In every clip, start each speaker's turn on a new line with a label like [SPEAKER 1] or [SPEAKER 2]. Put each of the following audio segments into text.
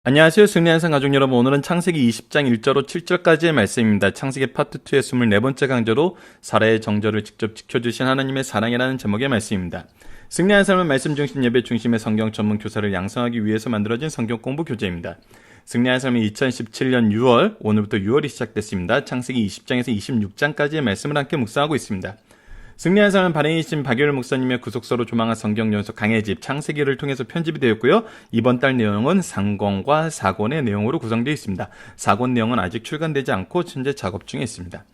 [SPEAKER 1] 안녕하세요. 승리한상 가족 여러분. 오늘은 창세기 20장 1절로 7절까지의 말씀입니다. 창세기 파트 2의 24번째 강조로 사라의 정절을 직접 지켜주신 하나님의 사랑이라는 제목의 말씀입니다. 승리한 삶은 말씀 중심 예배 중심의 성경 전문 교사를 양성하기 위해서 만들어진 성경 공부 교재입니다. 승리한 삶은 2017년 6월, 오늘부터 6월이 시작됐습니다. 창세기 20장에서 26장까지의 말씀을 함께 묵상하고 있습니다. 승리한 삶은 발행이신 박유일 목사님의 구속서로 조망한 성경 연속 강해집 창세기를 통해서 편집이 되었고요. 이번 달 내용은 상권과 사권의 내용으로 구성되어 있습니다. 사권 내용은 아직 출간되지 않고 현재 작업 중에 있습니다.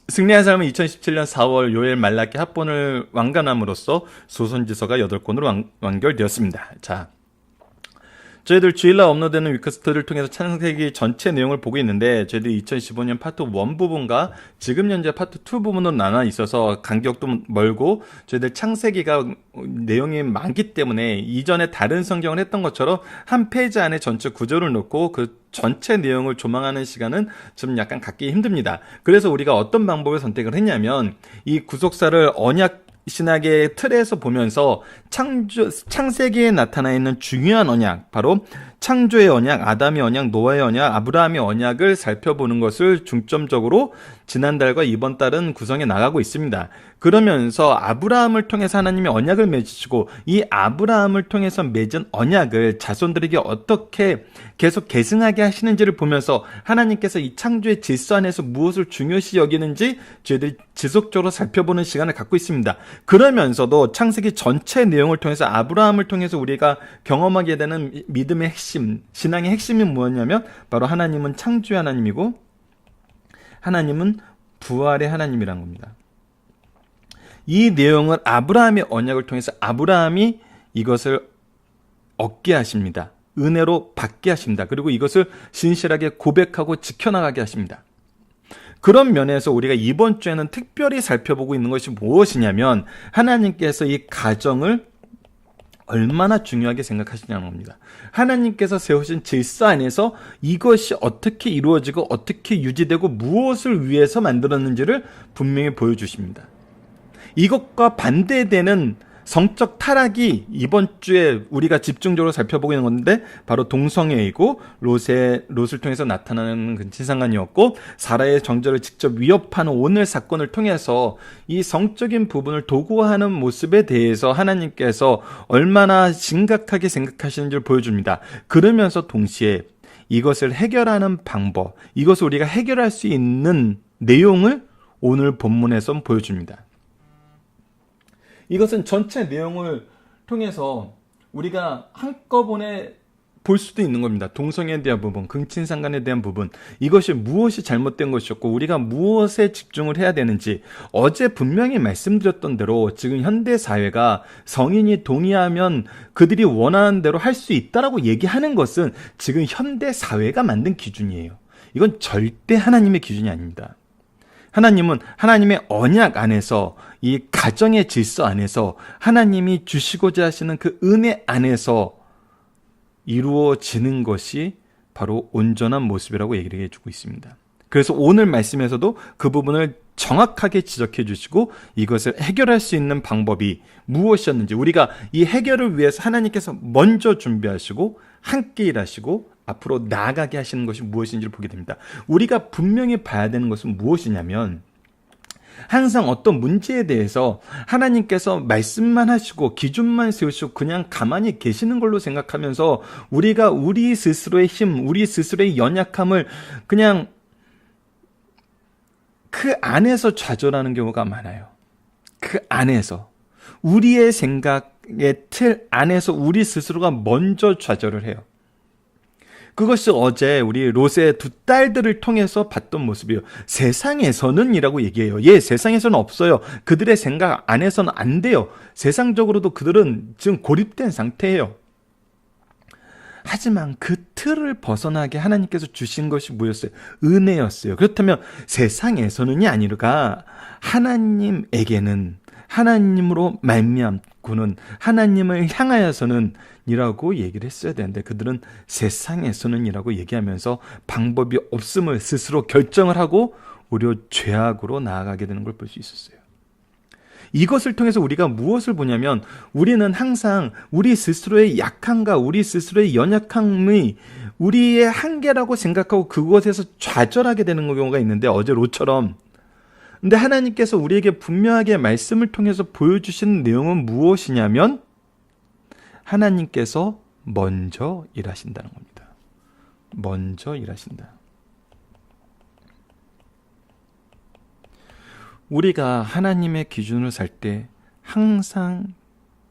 [SPEAKER 1] 승리한 삶은 2017년 4월 요엘 말라기 합본을 완간함으로써 소선지서가 8권으로 완결되었습니다. 자, 저희들 주일날 업로드되는 위크스트를 통해서 창세기 전체 내용을 보고 있는데, 저희들이 2015년 파트 1 부분과 지금 현재 파트 2 부분으로 나눠 있어서 간격도 멀고, 저희들 창세기가 내용이 많기 때문에 이전에 다른 성경을 했던 것처럼 한 페이지 안에 전체 구조를 놓고 그 전체 내용을 조망하는 시간은 좀 약간 갖기 힘듭니다. 그래서 우리가 어떤 방법을 선택을 했냐면, 이 구속사를 언약 신학의 틀에서 보면서 창세기에 나타나 있는 중요한 언약, 바로 창조의 언약, 아담의 언약, 노아의 언약, 아브라함의 언약을 살펴보는 것을 중점적으로 지난달과 이번 달은 구성해 나가고 있습니다. 그러면서 아브라함을 통해서 하나님의 언약을 맺으시고, 이 아브라함을 통해서 맺은 언약을 자손들에게 어떻게 계속 계승하게 하시는지를 보면서 하나님께서 이 창조의 질서 안에서 무엇을 중요시 여기는지 저희들이 지속적으로 살펴보는 시간을 갖고 있습니다. 그러면서도 창세기 전체 내용을 통해서 아브라함을 통해서 우리가 경험하게 되는 믿음의 핵심, 신앙의 핵심이 무엇이냐면 바로 하나님은 창조의 하나님이고 하나님은 부활의 하나님이란 겁니다. 이 내용을 아브라함의 언약을 통해서 아브라함이 이것을 얻게 하십니다. 은혜로 받게 하십니다. 그리고 이것을 신실하게 고백하고 지켜나가게 하십니다. 그런 면에서 우리가 이번 주에는 특별히 살펴보고 있는 것이 무엇이냐면, 하나님께서 이 가정을 얼마나 중요하게 생각하시냐는 겁니다. 하나님께서 세우신 질서 안에서 이것이 어떻게 이루어지고 어떻게 유지되고 무엇을 위해서 만들었는지를 분명히 보여주십니다. 이것과 반대되는 성적 타락이 이번 주에 우리가 집중적으로 살펴보고 있는 건데, 바로 동성애이고 롯을 통해서 나타나는 근친상간이었고, 사라의 정절을 직접 위협하는 오늘 사건을 통해서 이 성적인 부분을 도구화하는 모습에 대해서 하나님께서 얼마나 심각하게 생각하시는지를 보여줍니다. 그러면서 동시에 이것을 해결하는 방법, 이것을 우리가 해결할 수 있는 내용을 오늘 본문에서 보여줍니다. 이것은 전체 내용을 통해서 우리가 한꺼번에 볼 수도 있는 겁니다. 동성애에 대한 부분, 근친상간에 대한 부분, 이것이 무엇이 잘못된 것이었고 우리가 무엇에 집중을 해야 되는지, 어제 분명히 말씀드렸던 대로 지금 현대 사회가 성인이 동의하면 그들이 원하는 대로 할 수 있다라고 얘기하는 것은 지금 현대 사회가 만든 기준이에요. 이건 절대 하나님의 기준이 아닙니다. 하나님은 하나님의 언약 안에서, 이 가정의 질서 안에서 하나님이 주시고자 하시는 그 은혜 안에서 이루어지는 것이 바로 온전한 모습이라고 얘기를 해주고 있습니다. 그래서 오늘 말씀에서도 그 부분을 정확하게 지적해 주시고 이것을 해결할 수 있는 방법이 무엇이었는지, 우리가 이 해결을 위해서 하나님께서 먼저 준비하시고 함께 일하시고 앞으로 나아가게 하시는 것이 무엇인지를 보게 됩니다. 우리가 분명히 봐야 되는 것은 무엇이냐면, 항상 어떤 문제에 대해서 하나님께서 말씀만 하시고 기준만 세우시고 그냥 가만히 계시는 걸로 생각하면서 우리가 우리 스스로의 힘, 우리 스스로의 연약함을 그냥 그 안에서 좌절하는 경우가 많아요. 그 안에서 우리의 생각의 틀 안에서 우리 스스로가 먼저 좌절을 해요. 그것이 어제 우리 롯의 두 딸들을 통해서 봤던 모습이에요. 세상에서는 이라고 얘기해요. 세상에서는 없어요. 그들의 생각 안에서는 안 돼요. 세상적으로도 그들은 지금 고립된 상태예요. 하지만 그 틀을 벗어나게 하나님께서 주신 것이 뭐였어요? 은혜였어요. 그렇다면 세상에서는이 아니라 하나님에게는, 하나님으로 말미암고는, 하나님을 향하여서는 이라고 얘기를 했어야 되는데, 그들은 세상에서는 이라고 얘기하면서 방법이 없음을 스스로 결정을 하고 오히려 죄악으로 나아가게 되는 걸 볼 수 있었어요. 이것을 통해서 우리가 무엇을 보냐면 우리는 항상 우리 스스로의 약함과 우리 스스로의 연약함이 우리의 한계라고 생각하고 그것에서 좌절하게 되는 경우가 있는데, 어제 롯처럼. 근데 하나님께서 우리에게 분명하게 말씀을 통해서 보여주신 내용은 무엇이냐면 하나님께서 먼저 일하신다는 겁니다. 먼저 일하신다. 우리가 하나님의 기준으로 살 때 항상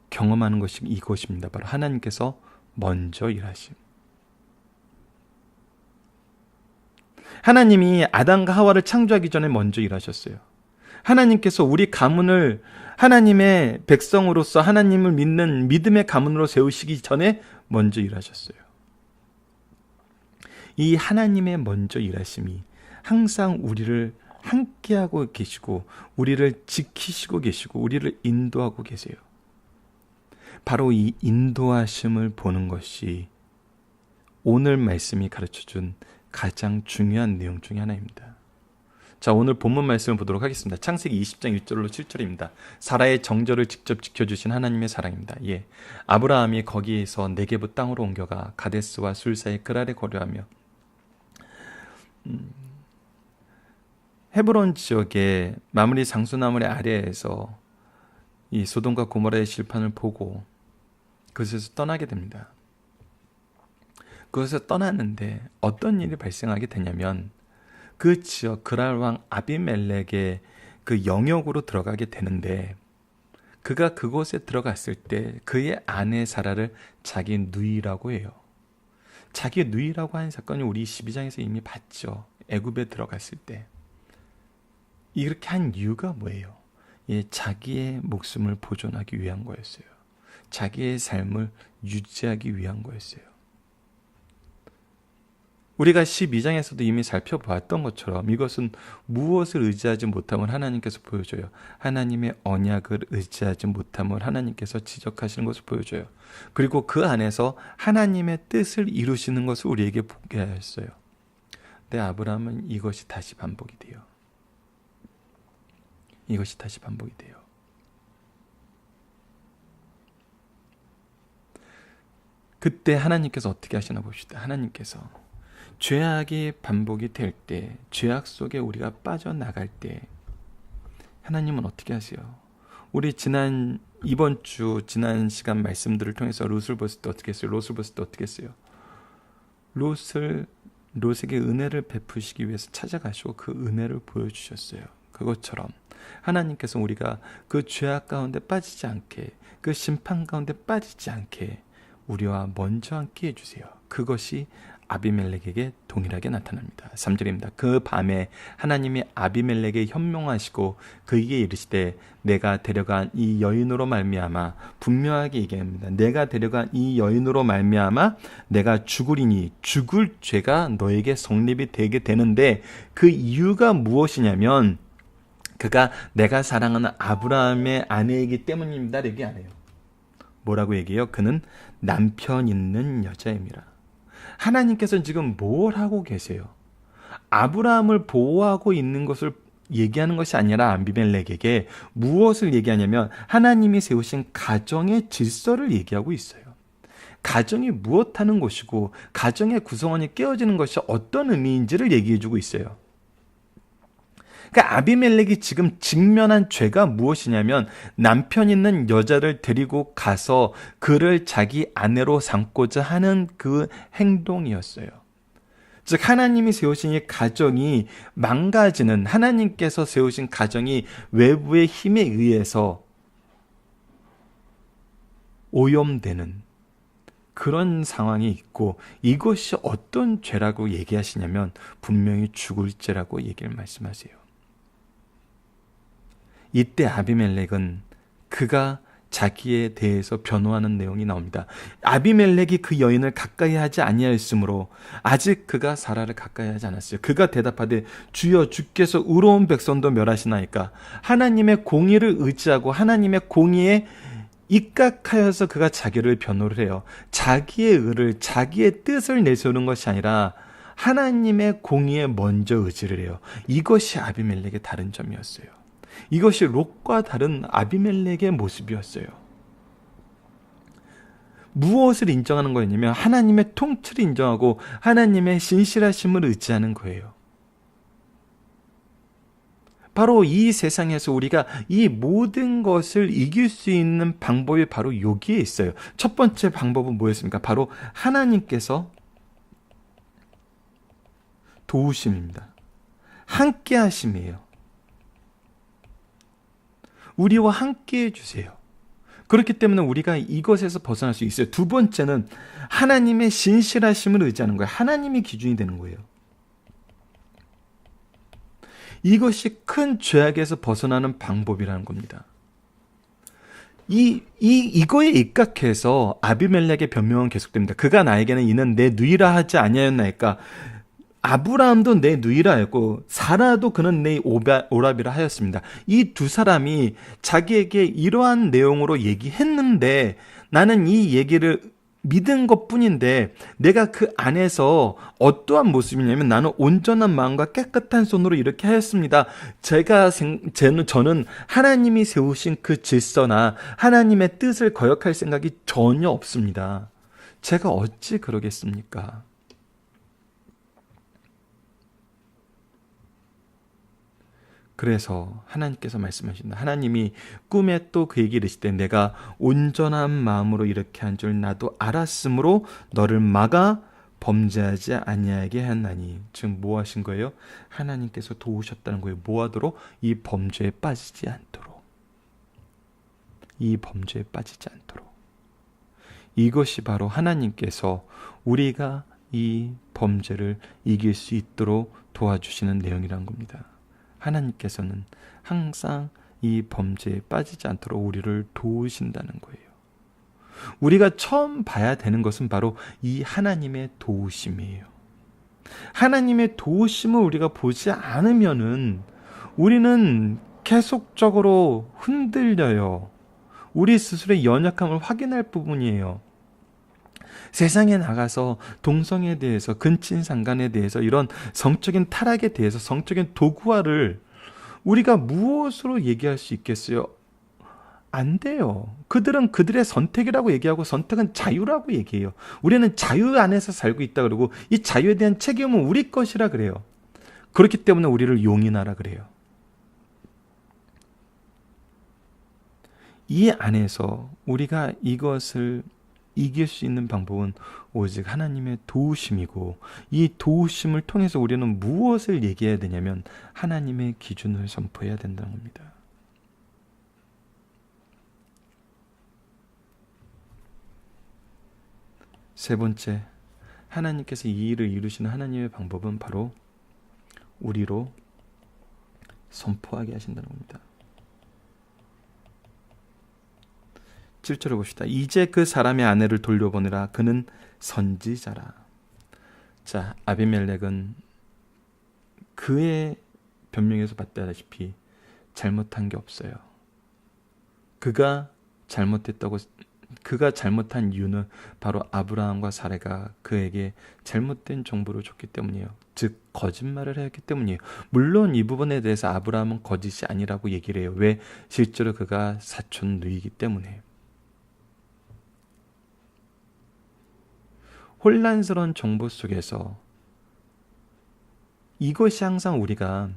[SPEAKER 1] 경험하는 것이 이것입니다. 바로 하나님께서 먼저 일하심. 하나님이 아담과 하와를 창조하기 전에 먼저 일하셨어요. 하나님께서 우리 가문을 하나님의 백성으로서 하나님을 믿는 믿음의 가문으로 세우시기 전에 먼저 일하셨어요. 이 하나님의 먼저 일하심이 항상 우리를 함께하고 계시고 우리를 지키시고 계시고 우리를 인도하고 계세요. 바로 이 인도하심을 보는 것이 오늘 말씀이 가르쳐준 가장 중요한 내용 중에 하나입니다. 자, 오늘 본문 말씀을 보도록 하겠습니다. 창세기 20장 1절로 7절입니다. 사라의 정절을 직접 지켜주신 하나님의 사랑입니다. 예, 아브라함이 거기에서 네게브 땅으로 옮겨가 가데스와 술 사이 그랄에 거류하며 헤브론 지역의 마므리 상수나무의 아래에서 이 소돔과 고모라의 실판을 보고 그것에서 떠나게 됩니다. 그것에서 떠났는데 어떤 일이 발생하게 되냐면 그 지역 그랄 왕 아비멜렉의 그 영역으로 들어가게 되는데, 그가 그곳에 들어갔을 때 그의 아내 사라를 자기 누이라고 해요. 자기 누이라고 하는 사건이 우리 12장에서 이미 봤죠. 애굽에 들어갔을 때. 이렇게 한 이유가 뭐예요? 예, 자기의 목숨을 보존하기 위한 거였어요. 자기의 삶을 유지하기 위한 거였어요. 우리가 12장에서도 이미 살펴보았던 것처럼 이것은 무엇을 의지하지 못함을 하나님께서 보여줘요. 하나님의 언약을 의지하지 못함을 하나님께서 지적하시는 것을 보여줘요. 그리고 그 안에서 하나님의 뜻을 이루시는 것을 우리에게 보게 하였어요. 근데 아브라함은 이것이 다시 반복이 돼요. 이것이 다시 반복이 돼요. 그때 하나님께서 어떻게 하시나 봅시다. 하나님께서 죄악이 반복이 될 때, 죄악 속에 우리가 빠져나갈 때 하나님은 어떻게 하세요? 우리 이번 주 지난 시간 말씀들을 통해서 롯을 봤을 때 어떻게 했어요? 롯을 봤을 때 어떻게 했어요? 롯에게 은혜를 베푸시기 위해서 찾아가시고 그 은혜를 보여주셨어요. 그것처럼 하나님께서 우리가 그 죄악 가운데 빠지지 않게, 그 심판 가운데 빠지지 않게 우리와 먼저 함께 해주세요. 그것이 아비멜렉에게 동일하게 나타납니다. 3절입니다. 그 밤에 하나님이 아비멜렉에 현명하시고 그에게 이르시되 내가 데려간 이 여인으로 말미암아, 분명하게 얘기합니다. 내가 데려간 이 여인으로 말미암아 내가 죽으리니 죽을 죄가 너에게 성립이 되게 되는데, 그 이유가 무엇이냐면 그가 내가 사랑하는 아브라함의 아내이기 때문입니다. 얘기 안 해요. 뭐라고 얘기해요? 그는 남편 있는 여자입니다. 하나님께서는 지금 뭘 하고 계세요? 아브라함을 보호하고 있는 것을 얘기하는 것이 아니라 아비멜렉에게 무엇을 얘기하냐면 하나님이 세우신 가정의 질서를 얘기하고 있어요. 가정이 무엇하는 것이고 가정의 구성원이 깨어지는 것이 어떤 의미인지를 얘기해주고 있어요. 그러니까 아비멜렉이 지금 직면한 죄가 무엇이냐면 남편 있는 여자를 데리고 가서 그를 자기 아내로 삼고자 하는 그 행동이었어요. 즉 하나님이 세우신 이 가정이 망가지는, 하나님께서 세우신 가정이 외부의 힘에 의해서 오염되는 그런 상황이 있고, 이것이 어떤 죄라고 얘기하시냐면 분명히 죽을 죄라고 얘기를 말씀하세요. 이때 아비멜렉은 그가 자기에 대해서 변호하는 내용이 나옵니다. 아비멜렉이 그 여인을 가까이 하지 아니하였으므로 아직 그가 사라를 가까이 하지 않았어요. 그가 대답하되 주여 주께서 의로운 백성도 멸하시나이까. 하나님의 공의를 의지하고 하나님의 공의에 입각하여서 그가 자기를 변호를 해요. 자기의 의를, 자기의 뜻을 내세우는 것이 아니라 하나님의 공의에 먼저 의지를 해요. 이것이 아비멜렉의 다른 점이었어요. 이것이 롯과 다른 아비멜렉의 모습이었어요. 무엇을 인정하는 거였냐면 하나님의 통치를 인정하고 하나님의 신실하심을 의지하는 거예요. 바로 이 세상에서 우리가 이 모든 것을 이길 수 있는 방법이 바로 여기에 있어요. 첫 번째 방법은 뭐였습니까? 바로 하나님께서 도우심입니다. 함께 하심이에요. 우리와 함께 해주세요. 그렇기 때문에 우리가 이것에서 벗어날 수 있어요. 두 번째는 하나님의 신실하심을 의지하는 거예요. 하나님이 기준이 되는 거예요. 이것이 큰 죄악에서 벗어나는 방법이라는 겁니다. 이거에 입각해서 아비멜렉의 변명은 계속됩니다. 그가 나에게는 이는 내 누이라 하지 아니하였나이까. 아브라함도 내 누이라였고 사라도 그는 내 오라비라 하였습니다. 이 두 사람이 자기에게 이러한 내용으로 얘기했는데 나는 이 얘기를 믿은 것뿐인데 내가 그 안에서 어떠한 모습이냐면 나는 온전한 마음과 깨끗한 손으로 이렇게 하였습니다. 저는 하나님이 세우신 그 질서나 하나님의 뜻을 거역할 생각이 전혀 없습니다. 제가 어찌 그러겠습니까? 그래서 하나님께서 말씀하신다. 하나님이 꿈에 또 그에게 이르시되 내가 온전한 마음으로 이렇게 한 줄 나도 알았으므로 너를 막아 범죄하지 아니하게 하나니. 지금 뭐 하신 거예요? 하나님께서 도우셨다는 거예요. 뭐 하도록? 이 범죄에 빠지지 않도록. 이 범죄에 빠지지 않도록. 이것이 바로 하나님께서 우리가 이 범죄를 이길 수 있도록 도와주시는 내용이란 겁니다. 하나님께서는 항상 이 범죄에 빠지지 않도록 우리를 도우신다는 거예요. 우리가 처음 봐야 되는 것은 바로 이 하나님의 도우심이에요. 하나님의 도우심을 우리가 보지 않으면은 우리는 계속적으로 흔들려요. 우리 스스로의 연약함을 확인할 부분이에요. 세상에 나가서 동성에 대해서, 근친상간에 대해서, 이런 성적인 타락에 대해서, 성적인 도구화를 우리가 무엇으로 얘기할 수 있겠어요? 안 돼요. 그들은 그들의 선택이라고 얘기하고 선택은 자유라고 얘기해요. 우리는 자유 안에서 살고 있다 그러고 이 자유에 대한 책임은 우리 것이라 그래요. 그렇기 때문에 우리를 용인하라 그래요. 이 안에서 우리가 이것을 이길 수 있는 방법은 오직 하나님의 도우심이고, 이 도우심을 통해서 우리는 무엇을 얘기해야 되냐면 하나님의 기준을 선포해야 된다는 겁니다. 세 번째, 하나님께서 이 일을 이루시는 하나님의 방법은 바로 우리로 선포하게 하신다는 겁니다. 7절을 봅시다. 이제 그 사람의 아내를 돌려보내라. 그는 선지자라. 자, 아비멜렉은 그의 변명에서 봤다시피 잘못한 게 없어요. 그가 잘못한 이유는 바로 아브라함과 사레가 그에게 잘못된 정보를 줬기 때문이에요. 즉 거짓말을 했기 때문이에요. 물론 이 부분에 대해서 아브라함은 거짓이 아니라고 얘기를 해요. 왜? 실제로 그가 사촌 누이기 때문에. 혼란스러운 정보 속에서 이것이 항상 우리가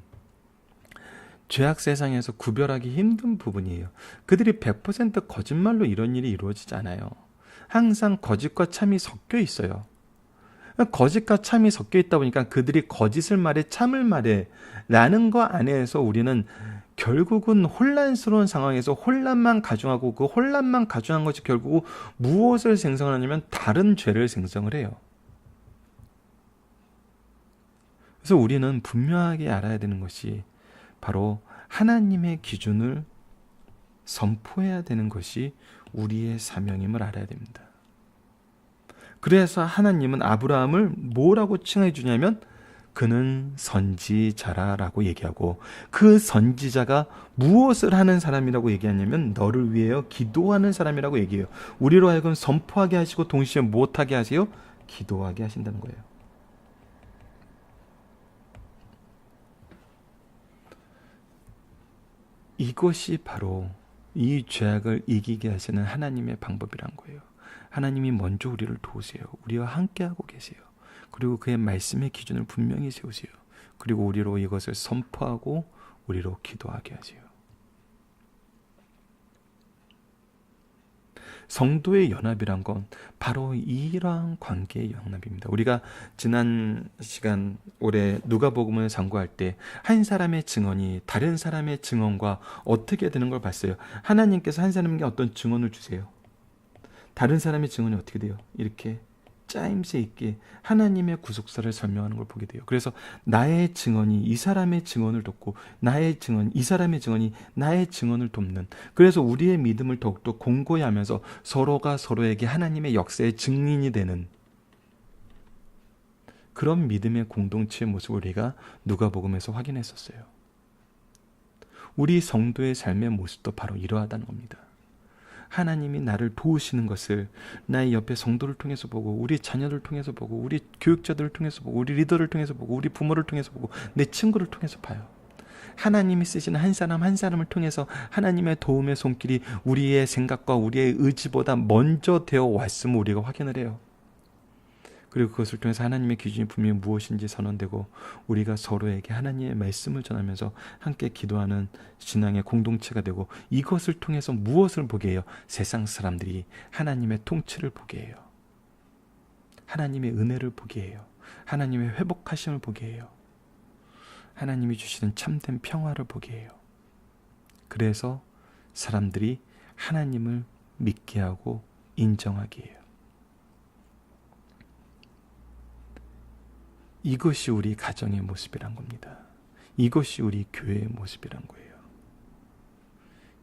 [SPEAKER 1] 죄악 세상에서 구별하기 힘든 부분이에요. 그들이 100% 거짓말로 이런 일이 이루어지지 않아요. 항상 거짓과 참이 섞여 있어요. 거짓과 참이 섞여 있다 보니까 그들이 거짓을 말해 참을 말해 라는 거 안에서 우리는 결국은 혼란스러운 상황에서 혼란만 가중하고 그 혼란만 가중한 것이 결국 무엇을 생성하냐면 다른 죄를 생성을 해요. 그래서 우리는 분명하게 알아야 되는 것이 바로 하나님의 기준을 선포해야 되는 것이 우리의 사명임을 알아야 됩니다. 그래서 하나님은 아브라함을 뭐라고 칭해 주냐면 그는 선지자라고 얘기하고, 그 선지자가 무엇을 하는 사람이라고 얘기하냐면 너를 위하여 기도하는 사람이라고 얘기해요. 우리로 하여금 선포하게 하시고 동시에 무엇하게 하세요? 기도하게 하신다는 거예요. 이것이 바로 이 죄악을 이기게 하시는 하나님의 방법이란 거예요. 하나님이 먼저 우리를 도우세요. 우리와 함께하고 계세요. 그리고 그의 말씀의 기준을 분명히 세우세요. 그리고 우리로 이것을 선포하고 우리로 기도하게 하세요. 성도의 연합이란 건 바로 이러한 관계의 연합입니다. 우리가 지난 시간 올해 누가복음을 상고할 때 한 사람의 증언이 다른 사람의 증언과 어떻게 되는 걸 봤어요. 하나님께서 한 사람에게 어떤 증언을 주세요. 다른 사람의 증언이 어떻게 돼요? 이렇게 짜임새 있게 하나님의 구속사를 설명하는 걸 보게 돼요. 그래서 나의 증언이 이 사람의 증언을 돕고 나의 증언, 이 사람의 증언이 나의 증언을 돕는, 그래서 우리의 믿음을 더욱더 공고히 하면서 서로가 서로에게 하나님의 역사의 증인이 되는 그런 믿음의 공동체의 모습을 우리가 누가복음에서 확인했었어요. 우리 성도의 삶의 모습도 바로 이러하다는 겁니다. 하나님이 나를 도우시는 것을 나의 옆에 성도를 통해서 보고, 우리 자녀를 통해서 보고, 우리 교육자들을 통해서 보고, 우리 리더를 통해서 보고, 우리 부모를 통해서 보고, 내 친구를 통해서 봐요. 하나님이 쓰시는 한 사람 한 사람을 통해서 하나님의 도움의 손길이 우리의 생각과 우리의 의지보다 먼저 되어 왔음을 우리가 확인을 해요. 그리고 그것을 통해서 하나님의 기준이 분명히 무엇인지 선언되고, 우리가 서로에게 하나님의 말씀을 전하면서 함께 기도하는 신앙의 공동체가 되고, 이것을 통해서 무엇을 보게 해요? 세상 사람들이 하나님의 통치를 보게 해요. 하나님의 은혜를 보게 해요. 하나님의 회복하심을 보게 해요. 하나님이 주시는 참된 평화를 보게 해요. 그래서 사람들이 하나님을 믿게 하고 인정하게 해요. 이것이 우리 가정의 모습이란 겁니다. 이것이 우리 교회의 모습이란 거예요.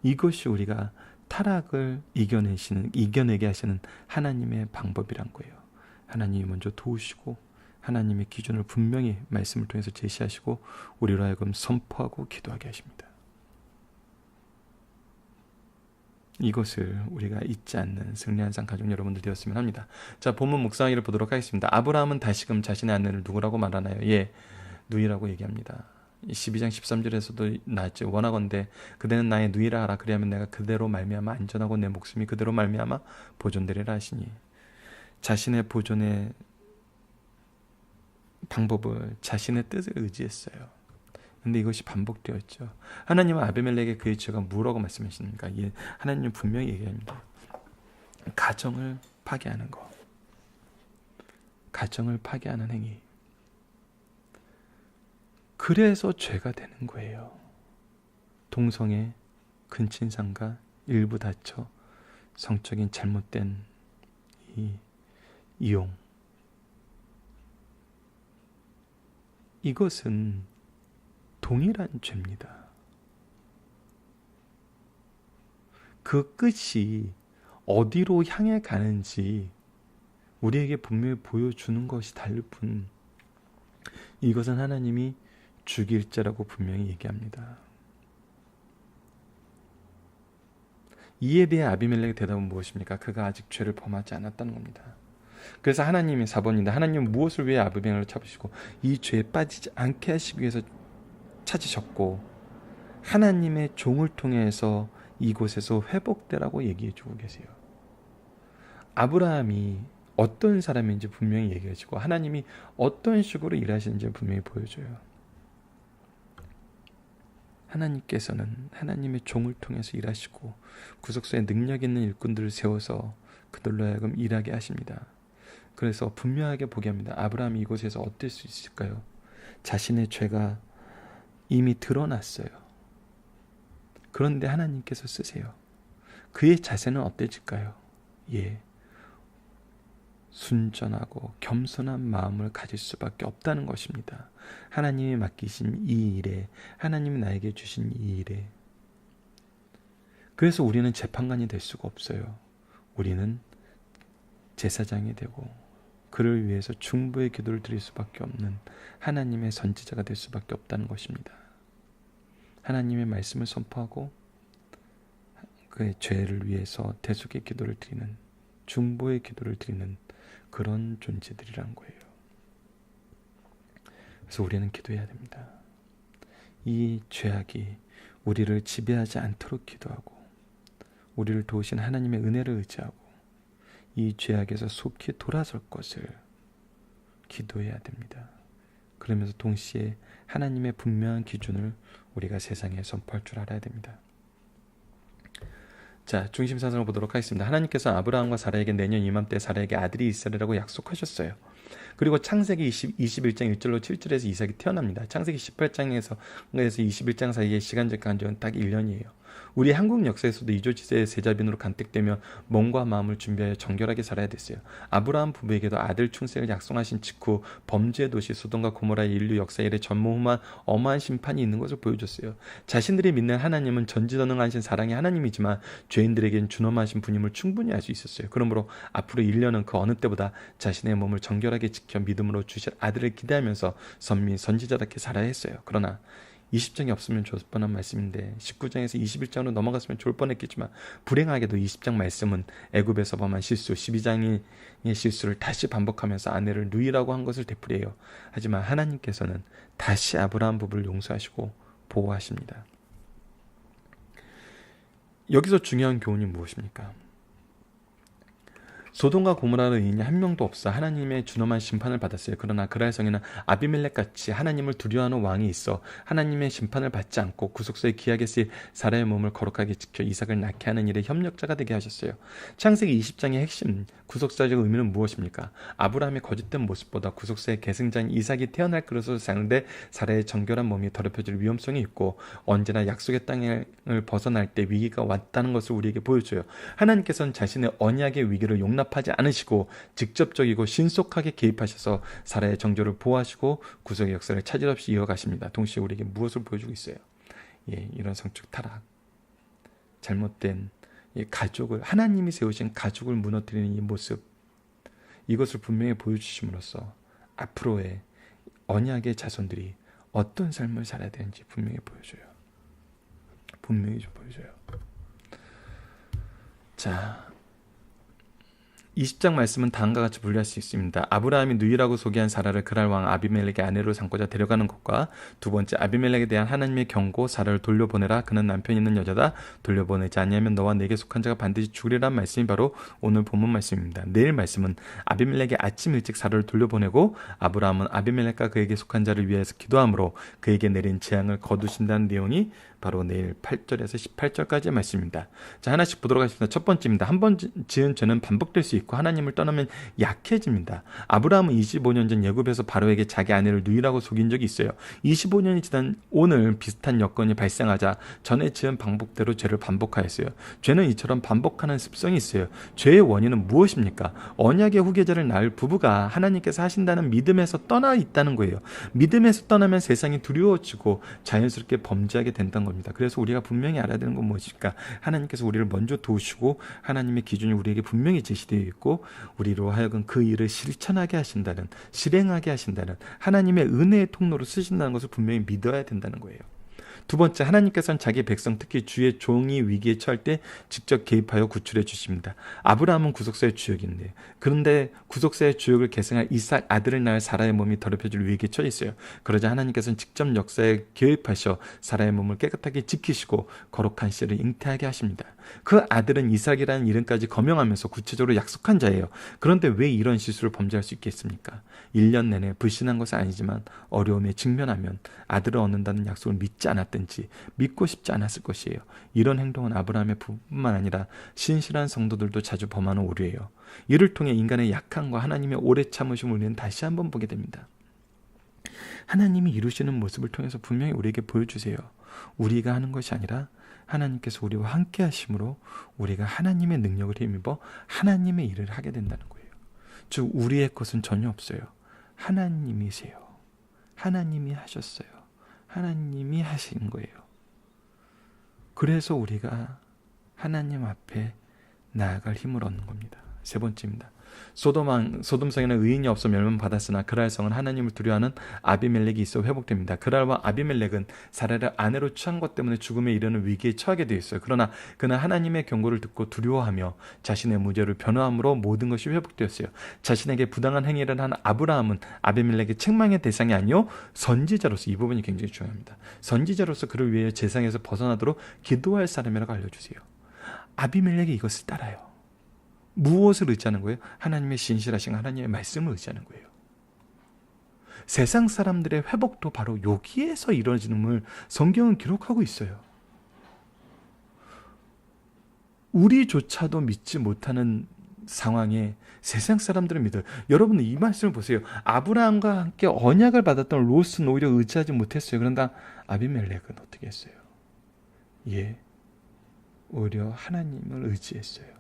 [SPEAKER 1] 이것이 우리가 타락을 이겨내게 하시는 하나님의 방법이란 거예요. 하나님이 먼저 도우시고 하나님의 기준을 분명히 말씀을 통해서 제시하시고 우리로 하여금 선포하고 기도하게 하십니다. 이것을 우리가 잊지 않는 승리한 상 가족 여러분들 되었으면 합니다. 자, 본문 묵상하기를 보도록 하겠습니다. 아브라함은 다시금 자신의 아내를 누구라고 말하나요? 예, 누이라고 얘기합니다. 12장 13절에서도 나왔죠. 원하건대 그대는 나의 누이라 하라. 그리하면 내가 그대로 말미암아 안전하고 내 목숨이 그대로 말미암아 보존되리라 하시니, 자신의 보존의 방법을 자신의 뜻을 의지했어요. 근데 이것이 반복되었죠. 하나님은 아비멜렉의 그의 죄가 뭐라고 말씀하십니까? 하나님은 분명히 얘기합니다. 가정을 파괴하는 거. 가정을 파괴하는 행위. 그래서 죄가 되는 거예요. 동성애, 근친상가, 일부 다처, 성적인 잘못된 이용. 이것은 동일한 죄입니다. 그 끝이 어디로 향해 가는지 우리에게 분명히 보여주는 것이 다를 뿐, 이것은 하나님이 죽일 자라고 분명히 얘기합니다. 이에 대해 아비멜렉의 대답은 무엇입니까? 그가 아직 죄를 범하지 않았다는 겁니다. 그래서 하나님이 4번인데, 하나님은 무엇을 위해 아비멜렉을 잡으시고 이 죄에 빠지지 않게 하시기 위해서 찾으셨고, 하나님의 종을 통해서 이곳에서 회복되라고 얘기해주고 계세요. 아브라함이 어떤 사람인지 분명히 얘기해주고 하나님이 어떤 식으로 일하시는지 분명히 보여줘요. 하나님께서는 하나님의 종을 통해서 일하시고 구속사에 능력 있는 일꾼들을 세워서 그들로 하여금 일하게 하십니다. 그래서 분명하게 보게 합니다. 아브라함이 이곳에서 어떨 수 있을까요? 자신의 죄가 이미 드러났어요. 그런데 하나님께서 쓰세요. 그의 자세는 어떨까요? 예, 순전하고 겸손한 마음을 가질 수밖에 없다는 것입니다. 하나님이 맡기신 이 일에, 하나님이 나에게 주신 이 일에. 그래서 우리는 재판관이 될 수가 없어요. 우리는 제사장이 되고 그를 위해서 중보의 기도를 드릴 수밖에 없는 하나님의 선지자가 될 수밖에 없다는 것입니다. 하나님의 말씀을 선포하고 그의 죄를 위해서 대속의 기도를 드리는, 중보의 기도를 드리는 그런 존재들이란 거예요. 그래서 우리는 기도해야 됩니다. 이 죄악이 우리를 지배하지 않도록 기도하고 우리를 도우신 하나님의 은혜를 의지하고 이 죄악에서 속히 돌아설 것을 기도해야 됩니다. 그러면서 동시에 하나님의 분명한 기준을 우리가 세상에 선포할 줄 알아야 됩니다. 자, 중심 사상을 보도록 하겠습니다. 하나님께서 아브라함과 사라에게 내년 이맘때 사라에게 아들이 있으리라고 약속하셨어요. 그리고 창세기 21장 1절로 7절에서 이삭이 태어납니다. 창세기 18장에서 21장 사이의 시간적 간격은 딱 1년이에요. 우리 한국 역사에서도 이조지세의 세자빈으로 간택되며 몸과 마음을 준비하여 정결하게 살아야 됐어요. 아브라함 부부에게도 아들 출생을 약속하신 직후 범죄의 도시 소돔과 고모라의 인류 역사 이래 전무후무한 어마한 심판이 있는 것을 보여줬어요. 자신들이 믿는 하나님은 전지전능하신 사랑의 하나님이지만 죄인들에겐 준엄하신 분임을 충분히 알 수 있었어요. 그러므로 앞으로 1년은 그 어느 때보다 자신의 몸을 정결하게 지켜 믿음으로 주실 아들을 기대하면서 선지자답게 살아야 했어요. 그러나 20장이 없으면 좋을 뻔한 말씀인데 19장에서 21장으로 넘어갔으면 좋을 뻔했겠지만 불행하게도 20장 말씀은 애굽에서 범한 실수 12장의 실수를 다시 반복하면서 아내를 누이라고 한 것을 되풀이해요. 하지만 하나님께서는 다시 아브라함 부부를 용서하시고 보호하십니다. 여기서 중요한 교훈이 무엇입니까? 소돔과 고모라의 의인이 한 명도 없어 하나님의 준엄한 심판을 받았어요. 그러나 그랄 성에는 아비멜렉같이 하나님을 두려워하는 왕이 있어 하나님의 심판을 받지 않고 구속사에 귀하게 쓰일 사라의 몸을 거룩하게 지켜 이삭을 낳게 하는 일에 협력자가 되게 하셨어요. 창세기 20장의 핵심 구속사적 의미는 무엇입니까? 아브라함의 거짓된 모습보다 구속사의 계승자인 이삭이 태어날 것으로 상대 사라의 정결한 몸이 더럽혀질 위험성이 있고 언제나 약속의 땅을 벗어날 때 위기가 왔다는 것을 우리에게 보여줘요. 하나님께서는 자신의 언약의 위기를 용납하지 않으시고 직접적이고 신속하게 개입하셔서 사라의 정조를 보호하시고 구속의 역사를 차질 없이 이어가십니다. 동시에 우리에게 무엇을 보여주고 있어요? 이런 성적 타락, 잘못된 가족을 하나님이 세우신 가족을 무너뜨리는 이 모습, 이것을 분명히 보여주심으로써 앞으로의 언약의 자손들이 어떤 삶을 살아야 되는지 분명히 보여줘요. 분명히 좀 보여줘요. 자, 20장 말씀은 다음과 같이 분류할 수 있습니다. 아브라함이 누이라고 소개한 사라를 그랄 왕 아비멜렉의 아내로 삼고자 데려가는 것과 두 번째, 아비멜렉에 대한 하나님의 경고, 사라를 돌려보내라. 그는 남편 있는 여자다. 돌려보내지 아니하면 너와 내게 속한 자가 반드시 죽으리란 말씀이 바로 오늘 본문 말씀입니다. 내일 말씀은 아비멜렉이 아침 일찍 사라를 돌려보내고 아브라함은 아비멜렉과 그에게 속한 자를 위해서 기도함으로 그에게 내린 재앙을 거두신다는 내용이 바로 내일 8절에서 18절까지의 말씀입니다. 자, 하나씩 보도록 하겠습니다. 첫 번째입니다. 한 번 지은 죄는 반복될 수 있고 하나님을 떠나면 약해집니다. 아브라함은 25년 전 애굽에서 바로에게 자기 아내를 누이라고 속인 적이 있어요. 25년이 지난 오늘 비슷한 여건이 발생하자 전에 지은 방법대로 죄를 반복하였어요. 죄는 이처럼 반복하는 습성이 있어요. 죄의 원인은 무엇입니까? 언약의 후계자를 낳을 부부가 하나님께서 하신다는 믿음에서 떠나 있다는 거예요. 믿음에서 떠나면 세상이 두려워지고 자연스럽게 범죄하게 된다는 겁니다. 그래서 우리가 분명히 알아야 되는 건 무엇일까? 하나님께서 우리를 먼저 도우시고 하나님의 기준이 우리에게 분명히 제시되어 있고 우리로 하여금 그 일을 실천하게 하신다는, 실행하게 하신다는, 하나님의 은혜의 통로로 쓰신다는 것을 분명히 믿어야 된다는 거예요. 두 번째, 하나님께서는 자기 백성, 특히 주의 종이 위기에 처할 때 직접 개입하여 구출해 주십니다. 아브라함은 구속사의 주역인데, 그런데 구속사의 주역을 계승할 이삭 아들을 낳을 사라의 몸이 더럽혀질 위기에 처해 있어요. 그러자 하나님께서는 직접 역사에 개입하셔 사라의 몸을 깨끗하게 지키시고 거룩한 씨를 잉태하게 하십니다. 그 아들은 이삭이라는 이름까지 거명하면서 구체적으로 약속한 자예요. 그런데 왜 이런 실수를 범죄할 수 있겠습니까? 1년 내내 불신한 것은 아니지만 어려움에 직면하면 아들을 얻는다는 약속을 믿지 않았든지 믿고 싶지 않았을 것이에요. 이런 행동은 아브라함의 부부뿐만 아니라 신실한 성도들도 자주 범하는 오류예요. 이를 통해 인간의 약함과 하나님의 오래 참으심을 우리는 다시 한번 보게 됩니다. 하나님이 이루시는 모습을 통해서 분명히 우리에게 보여주세요. 우리가 하는 것이 아니라 하나님께서 우리와 함께 하심으로 우리가 하나님의 능력을 힘입어 하나님의 일을 하게 된다는 거예요. 즉 우리의 것은 전혀 없어요. 하나님이세요. 하나님이 하셨어요. 하나님이 하신 거예요. 그래서 우리가 하나님 앞에 나아갈 힘을 얻는 겁니다. 세 번째입니다. 소돔 성에는 의인이 없어 멸망받았으나 그랄 성은 하나님을 두려워하는 아비멜렉이 있어 회복됩니다. 그랄과 아비멜렉은 사라를 아내로 취한 것 때문에 죽음에 이르는 위기에 처하게 되어 있어요. 그러나 그는 하나님의 경고를 듣고 두려워하며 자신의 무죄를 변호함으로 모든 것이 회복되었어요. 자신에게 부당한 행위를 한 아브라함은 아비멜렉의 책망의 대상이 아니요 선지자로서, 이 부분이 굉장히 중요합니다. 선지자로서 그를 위해 재상에서 벗어나도록 기도할 사람이라고 알려주세요. 아비멜렉이 이것을 따라요. 무엇을 의지하는 거예요? 하나님의 신실하신 하나님의 말씀을 의지하는 거예요. 세상 사람들의 회복도 바로 여기에서 이루어지는을 성경은 기록하고 있어요. 우리조차도 믿지 못하는 상황에 세상 사람들은 믿어요. 여러분 이 말씀을 보세요. 아브라함과 함께 언약을 받았던 롯은 오히려 의지하지 못했어요. 그런가 아비멜렉은 어떻게 했어요? 오히려 하나님을 의지했어요.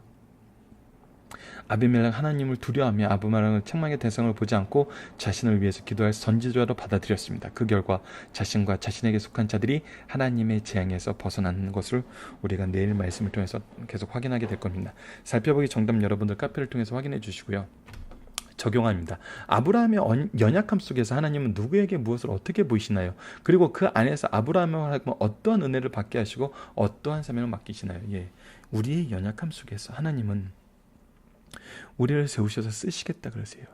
[SPEAKER 1] 아비멜렉 하나님을 두려워하며 아브라함의 책망의 대상을 보지 않고 자신을 위해서 기도할 선지자로 받아들였습니다. 그 결과 자신과 자신에게 속한 자들이 하나님의 재앙에서 벗어나는 것을 우리가 내일 말씀을 통해서 계속 확인하게 될 겁니다. 살펴보기 정답 여러분들 카페를 통해서 확인해 주시고요. 적용합니다. 아브라함의 연약함 속에서 하나님은 누구에게 무엇을 어떻게 보이시나요? 그리고 그 안에서 아브라함을 어떠한 은혜를 받게 하시고 어떠한 사명을 맡기시나요? 우리의 연약함 속에서 하나님은 우리를 세우셔서 쓰시겠다 그러세요.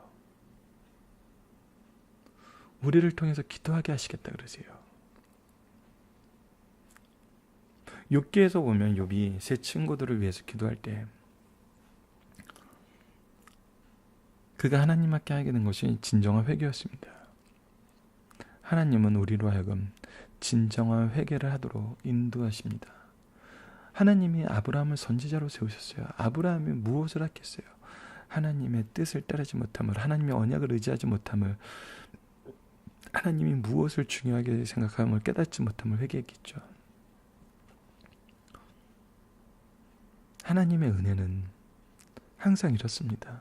[SPEAKER 1] 우리를 통해서 기도하게 하시겠다 그러세요. 욥기에서 보면 욥이 세 친구들을 위해서 기도할 때 그가 하나님 앞에 하게 된 것이 진정한 회개였습니다. 하나님은 우리로 하여금 진정한 회개를 하도록 인도하십니다. 하나님이 아브라함을 선지자로 세우셨어요. 아브라함이 무엇을 했겠어요? 하나님의 뜻을 따르지 못함을, 하나님의 언약을 의지하지 못함을, 하나님이 무엇을 중요하게 생각함을 깨닫지 못함을 회개했겠죠. 하나님의 은혜는 항상 이렇습니다.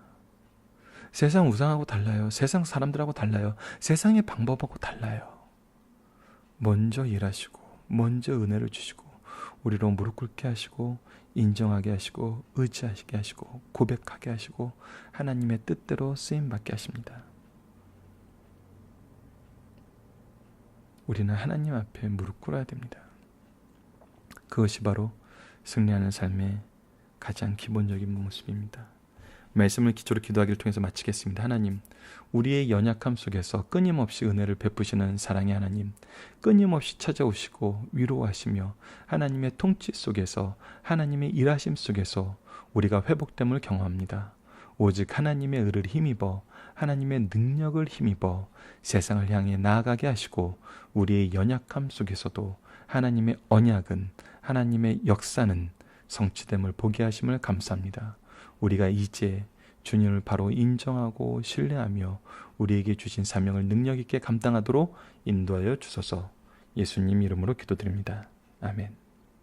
[SPEAKER 1] 세상 우상하고 달라요. 세상 사람들하고 달라요. 세상의 방법하고 달라요. 먼저 일하시고 먼저 은혜를 주시고 우리로 무릎 꿇게 하시고 인정하게 하시고 의지하시게 하시고 고백하게 하시고 하나님의 뜻대로 쓰임받게 하십니다. 우리는 하나님 앞에 무릎 꿇어야 됩니다. 그것이 바로 승리하는 삶의 가장 기본적인 모습입니다. 말씀을 기초로 기도하기를 통해서 마치겠습니다. 하나님, 우리의 연약함 속에서 끊임없이 은혜를 베푸시는 사랑의 하나님, 끊임없이 찾아오시고 위로하시며 하나님의 통치 속에서, 하나님의 일하심 속에서 우리가 회복됨을 경험합니다. 오직 하나님의 의를 힘입어, 하나님의 능력을 힘입어 세상을 향해 나아가게 하시고 우리의 연약함 속에서도 하나님의 언약은, 하나님의 역사는 성취됨을 보게 하심을 감사합니다. 우리가 이제 주님을 바로 인정하고 신뢰하며 우리에게 주신 사명을 능력 있게 감당하도록 인도하여 주소서. 예수님 이름으로 기도드립니다. 아멘.